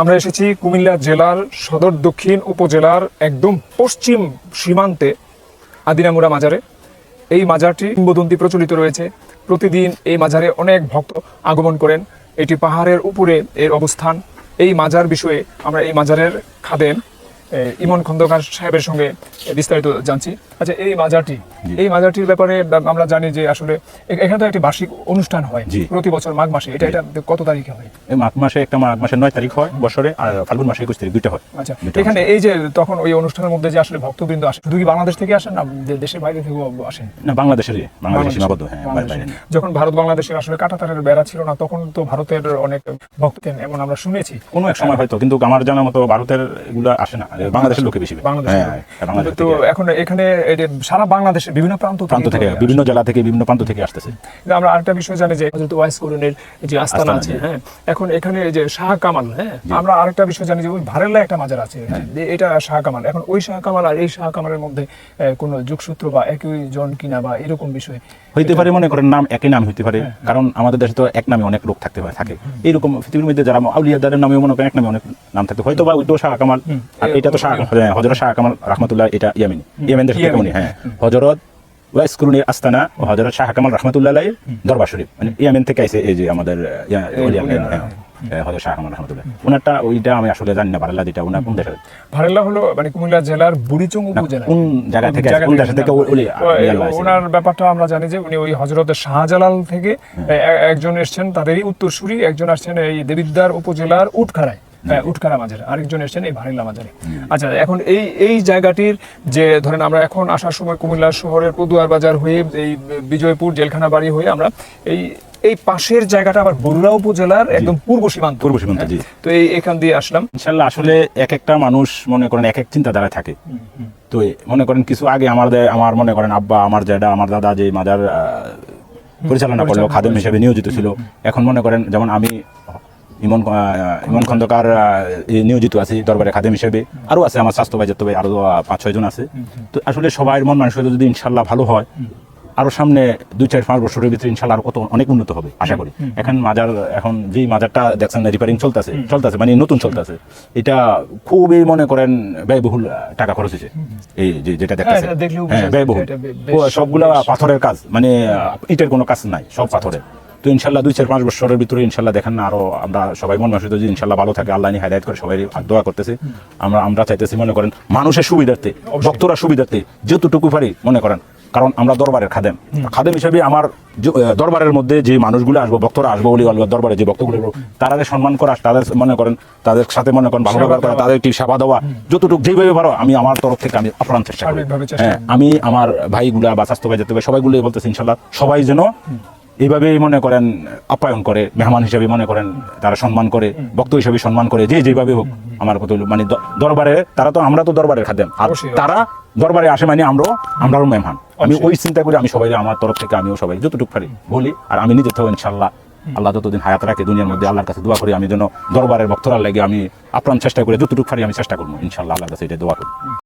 আমরা এসেছি কুমিল্লা জেলার সদর দক্ষিণ উপজেলার একদম পশ্চিম সীমান্তে আদিনামুরা মাজারে। এই মাজারটি কিংবদন্তি প্রচলিত রয়েছে। প্রতিদিন এই মাজারে অনেক ভক্ত আগমন করেন। এটি পাহাড়ের উপরে এর অবস্থান। এই মাজার বিষয়ে আমরা এই মাজারের খাদেম ইমন খন্দকার সাহেবের সঙ্গে বিস্তারিত জানছি। আচ্ছা, এই মাজারটির ব্যাপারে আমরা জানি যে আসলে এখানে তো একটি বার্ষিক অনুষ্ঠান হয় প্রতি বছর মাঘ মাসে। এটা কত তারিখে হয়? মাঘ মাসে 9 তারিখ হয় বছরে, আর ফাল্গুন মাসে 21 তারিখ, দুইটা হয়। আচ্ছা, এখানে এই যে তখন ওই অনুষ্ঠানের মধ্যে যে আসলে ভক্তবৃন্দ আসে, শুধু কি বাংলাদেশ থেকে আসেন না দেশের বাইরে থেকেও আসেন? না, বাংলাদেশের সীমাবদ্ধ। হ্যাঁ, বাইরে। যখন ভারত বাংলাদেশের আসলে কাঁটাতারের বেড়া ছিল না, তখন তো ভারতের অনেক ভক্ত এমন আমরা শুনেছি কোনো এক সময় হয়তো, কিন্তু আমার জানার মতো ভারতের এগুলো আসে না, বাংলাদেশের লোকে বেশি। তো এখন এখানে সারা বাংলাদেশের বিভিন্ন প্রান্ত থেকে, বিভিন্ন জেলা থেকে, বিভিন্ন প্রান্ত থেকে আসতেছে। আমরা আরেকটা বিষয় জানি যে হযরত ওয়াইস করুনের যে আস্তানা আছে, হ্যাঁ, এখন এখানে যে শাহ কামাল, হ্যাঁ, আমরা আরেকটা বিষয় জানি যে ওই ভারেল্লা একটা মাজার আছে, এটা শাহ কামাল। এখন ওই শাহ কামাল আর এই শাহ কামালের মধ্যে কোনো যোগসূত্র বা একই জন কিনা বা এরকম বিষয় হইতে পারে, মনে করেন নাম একই নাম হইতে পারে, কারণ আমাদের দেশে তো এক নামে অনেক লোক থাকে এইরকম পৃথিবীর মধ্যে যারা আউলিয়াদের নামে মনে করেন এক নামে অনেক নাম থাকতে হয়তো, বা ওইটাও শাহ কামাল আর এটা তো হযরত শাহ কামাল রাহমাতুল্লাহ, এটা ইয়েমেন দেশ থেকে উনি, হ্যাঁ, হযরত ওয়াইস করুনির আস্তানা ও হযরত শাহ কামাল রাহমাতুল্লাহ আলাইহির দরবার শরীফ, মানে ইয়েমেন থেকে আইছে। এই যে আমাদের হযরত শাহ কামাল রাহমাতুল্লাহ, ওনারটা ওইটা আমি আসলে জানি না। ভারেল্লা যেটা ওনার কোন দেশের? ভারেল্লা হলো মানে কুমিল্লা জেলার বুড়িচং উপজেলা। কোন জায়গা থেকে, কোন দেশ থেকে ওনার ব্যাপারটা আমরা জানি যে উনি ওই হযরত শাহজালাল থেকে একজন এসেছেন, তাদেরই উত্তরসূরি। একজন আসছেন এই দেবিদ্বার উপজেলার উটখারা মাজারে, আরেকজন এসেছেন এই ভারেল্লা মাজারে। আচ্ছা, এখন এই জায়গাটির যে ধরেন আমরা এখন আসার সময় কুমিল্লা শহরের পদুয়ার বাজার হয়ে এই বিজয়পুর জেলখানা বাড়ি হয়ে আমরা এই পাশের জায়গাটা আবার বরুড়া উপজেলার একদম পূর্ব সীমান্ত। জি। তো এখান দিয়ে আসলাম। ইনশাআল্লাহ আসলে এক একটা মানুষ মনে করেন এক এক চিন্তাধারা থাকে। তো মনে করেন কিছু আগে আমার মনে করেন আব্বা, আমার জ্যাঠা, আমার দাদা যে মাজার পরিচালনা করলো, খাদেম হিসেবে নিয়োজিত ছিল। এখন মনে করেন যেমন আমি ইমন খন্দকার নিয়োজিত আছি দরবারে খাদেম হিসেবে, আরো আছে আমার স্বাস্থ্য ভাই, আরো 5-6 জন আছে। তো আসলে সবাই মন মানসিকতা যদি ইনশাআল্লাহ ভালো হয়, আরো সামনে 2-4-5 বছরের ভিতরে ইনশাআল্লাহ আরো অনেক উন্নত হবে আশা করি। এখন যে মাজারটা দেখছেন রিপেয়ারিং চলতেছে, মানে নতুন চলতেছে, এটা খুবই মনে করেন ব্যয়বহুল টাকা খরচ হয়েছে। এই যেটা দেখতেছে, হ্যাঁ, ব্যয়বহুল। সবগুলা পাথরের কাজ, মানে ইটের কোনো কাজ নাই, সব পাথরের। তো ইনশাল্লাহ 2-4-5 বছরের ভিতরে ইনশাল্লাহ দেখেন না, আরো আমরা সবাই মন মানসিকতা যদি ইনশাল্লাহ ভালো থাকে, আল্লাহ হাদায়াত করে সবাই দোয়া করতেছে। আমরা চাইতেছি মনে করেন মানুষের সুবিধার্থে, ভক্তরা সুবিধার্থে যতটুকু পারি মনে করেন, কারণ আমরা দরবারের খাদেম হিসেবে আমার দরবারের মধ্যে যে মানুষগুলো আসবো, ভক্তরা আসবো, বলি দরবারে যে ভক্তগুলো তাদের সম্মান করা, তাদের মনে করেন তাদের সাথে মনে করেন ভালো ব্যবহার করা, তাদের একটি সেবা দেওয়া, যতটুকু যেভাবে পারো আমি আমার তরফ থেকে আমি আপ্রাণ চেষ্টা করি। হ্যাঁ, আমি আমার ভাইগুলা বা স্বাস্থ্য ভাই যেতে সবাইগুলো বলতেছি ইনশাল্লাহ সবাই যেন এইভাবেই মনে করেন আপ্যায়ন করে, মেহমান হিসেবে মনে করেন তারা সম্মান করে, ভক্ত হিসেবে সম্মান করে, যেভাবে হোক আমার কথা মানে দরবারে আমরা তো দরবারের খাদেম, আর তারা দরবারে আসে মানে আমরাও মেহমান। আমি ওই চিন্তা করি, আমি সবাই আমার তরফ থেকে আমিও সবাই যতটুকু পারি বলি। আর আমি নিজে তো ইনশাল্লাহ আল্লাহ যতদিন হায়াত রাখে দুনিয়ার মধ্যে আল্লাহর কাছে দোয়া করি আমি যেন দরবারের ভক্তরা লাগে আমি আপ্রাণ চেষ্টা করি, যতটুকু পারি আমি চেষ্টা করবো ইনশাল্লাহ, আল্লাহর কাছে এটা দোয়া করি।